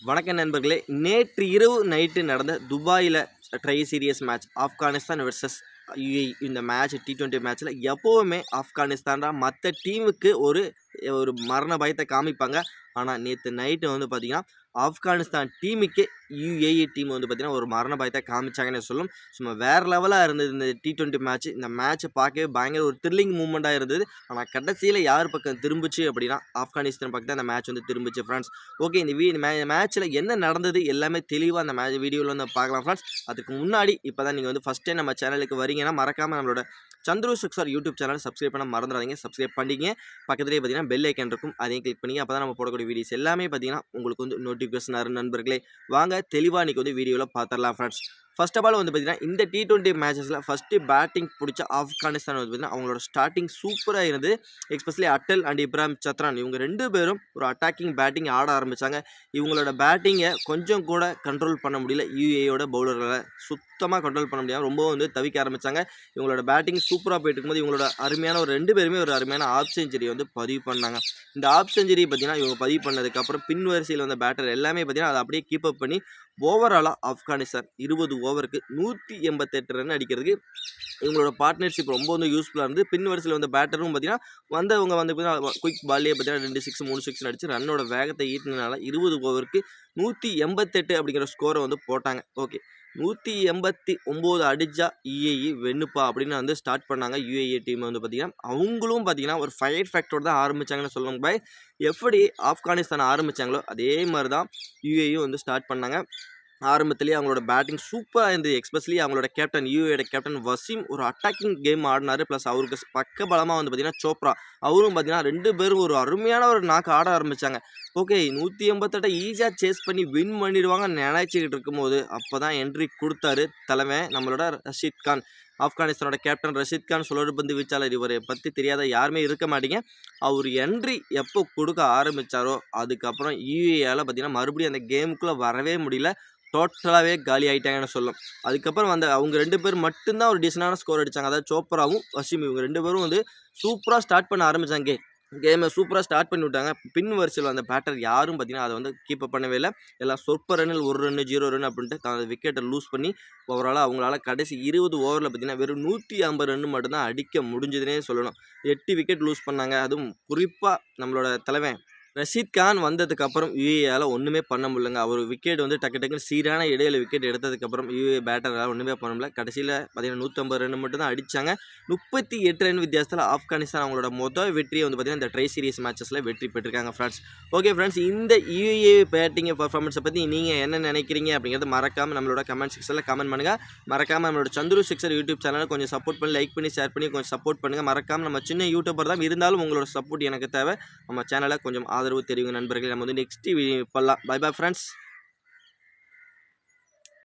வணக்கம் நண்பர்களே. நேற்று இரவு நைட்டு நடந்த துபாயில் tri series match Afghanistan versus UAE. இந்த மேட்ச் T20 மேட்ச்சில் எப்போவுமே ஆப்கானிஸ்தான் தான் மற்ற டீமுக்கு ஒரு மரண பயத்தை காமிப்பாங்க. ஆனால் நேற்று நைட்டு வந்து பார்த்திங்கன்னா ஆப்கானிஸ்தான் டீமுக்கே யுஏஇ டீம் வந்து பார்த்திங்கன்னா ஒரு மரண பயத்தை காமிச்சாங்கன்னு சொல்லும். சும்மா வேறு லெவலாக இருந்தது இந்த T20 மேட்ச். இந்த மேட்ச்சை பார்க்கவே பயங்கர ஒரு த்ரில்லிங் மூமெண்ட்டாக இருந்தது. ஆனால் கடைசியில் யார் பக்கம் திரும்பிச்சு அப்படின்னா ஆப்கானிஸ்தான் பக்கம் தான் அந்த மேட்ச் வந்து திரும்பிச்சு ஃப்ரெண்ட்ஸ். ஓகே, இந்த மேட்ச்சில் என்ன நடந்தது எல்லாமே தெளிவாக அந்த வீடியோவில் வந்து பார்க்கலாம் ஃப்ரெண்ட்ஸ். அதுக்கு முன்னாடி இப்போ தான் நீங்கள் வந்து ஃபஸ்ட் டைம் நம்ம சேனலுக்கு வரீங்கன்னா மறக்காமல் நம்மளோட Chandru sixer YouTube channel subscribe பண்ண மறந்துடாதீங்க. சப்ஸ்கிரைப் பண்ணிங்க. பக்கத்துலேயே பார்த்தீங்கன்னா பெல் ஐக்கன் இருக்கும், அதையும் கிளிக் பண்ணிங்க. அப்போ தான் நம்ம போடக்கூடிய வீடியோஸ் எல்லாமே பார்த்தீங்கன்னா உங்களுக்கு வந்து நோட்டிஃபிகேஷன் ஆகும். நண்பர்களே வாங்க தெளிவாக இன்றைக்கி வந்து வீடியோவில் பார்த்துடலாம் ஃப்ரெண்ட்ஸ். ஃபர்ஸ்ட் ஆஃப் ஆல் வந்து பார்த்தீங்கன்னா இந்த T20 மேட்சஸில் ஃபஸ்ட்டு பேட்டிங் பிடிச்ச ஆப்கானிஸ்தான் வந்து பார்த்தீங்கன்னா அவங்களோட ஸ்டார்டிங் சூப்பராக இருந்தது. Especially Atal and Ibrahim Zadran இவங்க ரெண்டு பேரும் ஒரு அட்டாக்கிங் பேட்டிங் ஆட ஆரம்பித்தாங்க. இவங்களோட பேட்டிங்கை கொஞ்சம் கூட கண்ட்ரோல் பண்ண முடியல. யுஏயோட பவுலர்களை சுத்தமாக கண்ட்ரோல் பண்ண முடியாமல் ரொம்ப வந்து தவிக்க ஆரம்பித்தாங்க. இவங்களோட பேட்டிங் சூப்பராக போயிட்டு இருக்கும்போது இவங்களோட அருமையான ரெண்டு பேருமே ஒரு அருமையான ஆஃப் செஞ்சுரி வந்து பதிவு பண்ணாங்க. இந்த ஆஃப் செஞ்சுரி பார்த்தீங்கன்னா இவங்க பதிவு பண்ணதுக்கப்புறம் பின் வரிசையில் வந்த பேட்டர் எல்லாமே பார்த்தீங்கன்னா அதை அப்படியே கீப் அப் பண்ணி ஓவராலாக ஆப்கானிஸ்தான் 20 ஓவருக்கு 188 ரன் அடிக்கிறதுக்கு இவங்களோட பார்ட்னர்ஷிப் ரொம்ப வந்து யூஸ்ஃபுல்லாக இருந்து பின் வரிசையில் வந்த பேட்டரும் பார்த்தீங்கன்னா வந்தவங்க வந்து பார்த்தீங்கன்னா குயிக் பால்லே பார்த்தீங்கன்னா 2 6 3 6 அடிச்சு ரன்னோட வேகத்தை ஈட்டினால 20 ஓவருக்கு 188 அப்படிங்கிற ஸ்கோரை வந்து போட்டாங்க. ஓகே, 189 அடிச்சா யுஏஇ வெண்ணுப்பா அப்படின்னு வந்து ஸ்டார்ட் பண்ணாங்க. யுஏஇ டீம் வந்து பார்த்தீங்கன்னா அவங்களும் பார்த்தீங்கன்னா ஒரு ஃபயர் ஃபேக்டரோட தான் ஆரம்பித்தாங்கன்னு சொல்லுவாங்க பாய். எப்படி ஆப்கானிஸ்தான் ஆரம்பித்தாங்களோ அதே மாதிரி தான் யுஏஇயும் வந்து ஸ்டார்ட் பண்ணாங்க. ஆரம்பத்திலேயே அவங்களோட பேட்டிங் சூப்பராக இருந்தது. எஸ்பெஷலி அவங்களோட கேப்டன் யுஏயோட கேப்டன் வசீம் ஒரு அட்டாக்கிங் கேம் ஆடினார். ப்ளஸ் அவருக்கு பக்க பலமாக வந்து பார்த்தீங்கன்னா சோப்ரா அவரும் பார்த்தீங்கன்னா ரெண்டு பேரும் ஒரு அருமையான ஒரு நாக்கு ஆட ஆரம்பித்தாங்க. ஓகே, 188 ஈஸியாக சேஸ் பண்ணி வின் பண்ணிடுவாங்க நினைச்சிக்கிட்டு இருக்கும்போது அப்போ தான் என்ட்ரி கொடுத்தாரு தலைமை நம்மளோட ரஷீத் கான். ஆப்கானிஸ்தானோட கேப்டன் ரஷீத் கான் சுழற்பந்து வீச்சாளர். இவரை பற்றி தெரியாத யாருமே இருக்க மாட்டீங்க. அவர் என்ட்ரி எப்போ கொடுக்க ஆரம்பித்தாரோ அதுக்கப்புறம் யுஏயால் பார்த்தீங்கன்னா மறுபடியும் அந்த கேமுக்குள்ளே வரவே முடியல. டோட்டலாகவே காலி ஆகிட்டாங்கன்னு சொல்லும். அதுக்கப்புறம் வந்து அவங்க ரெண்டு பேர் மட்டும்தான் ஒரு டீசெண்டான ஸ்கோர் அடித்தாங்க. அதாவது சோப்ராவும் வசீம் இவங்க ரெண்டு பேரும் வந்து சூப்பராக ஸ்டார்ட் பண்ண ஆரம்பித்தாங்க. கேமை சூப்பராக ஸ்டார்ட் பண்ணி விட்டாங்க. பின் வரிசையில் அந்த பேட்டர் யாரும் பார்த்தீங்கன்னா அதை வந்து கீப்பப் பண்ணவே இல்லை. எல்லாம் சொற்ப ரன்னில் 1 ரன் 0 ரன் அப்படின்ட்டு அந்த விக்கெட்டை லூஸ் பண்ணி ஓவரால் அவங்களால கடைசி 20 ஓவரில் பார்த்தீங்கன்னா வெறும் 150 ரன் மட்டும்தான் அடிக்க முடிஞ்சதுன்னே சொல்லணும். 8 விக்கெட் லூஸ் பண்ணாங்க. அதுவும் குறிப்பாக நம்மளோட தலைவன் ரஷீத் கான் வந்ததுக்கப்புறம் யுஏயால் ஒன்றுமே பண்ண முடியலங்க. அவர் விக்கெட் வந்து டக்குன்னு சீரான இடையில விக்கெட் எடுத்ததுக்கப்புறம் யுஏ பேட்டரால் ஒன்றுமே பண்ண முடியல. கடைசியில் பார்த்தீங்கன்னா 150 ரன் மட்டும் தான் அடித்தாங்க. 38 ரன் வித்தியாசத்தில் ஆப்கானிஸ்தான் அவங்களோட மொதல் வெற்றியை வந்து பார்த்தீங்கன்னா இந்த ட்ரை சீரியஸ் மேட்சஸில் வெற்றி பெற்றிருக்காங்க ஃப்ரெண்ட்ஸ். ஓகே ஃப்ரெண்ட்ஸ், இந்த யுஏ பேட்டிங் பர்ஃபார்மன்ஸை பற்றி நீங்கள் என்ன நினைக்கிறீங்க அப்படிங்கிறது மறக்காமல் நம்மளோட கமெண்ட் செக்ஷனில் கமெண்ட் பண்ணுங்கள். மறக்காமல் நம்மளோட சந்துரு சிக்ஸர் யூடியூப் சேனலை கொஞ்சம் சப்போர்ட் பண்ணி லைக் பண்ணி ஷேர் பண்ணி கொஞ்சம் சப்போர்ட் பண்ணுங்கள். மறக்காமல் நம்ம சின்ன யூடியூபர் தான் இருந்தாலும் உங்களோட சப்போர்ட் எனக்கு தேவை. நம்ம சேனலை கொஞ்சம் ஆதரவு தெரியுங்க நண்பர்களே. நம்ம வந்து நெக்ஸ்ட் வீடியோ பண்ணலாம். Bye bye friends.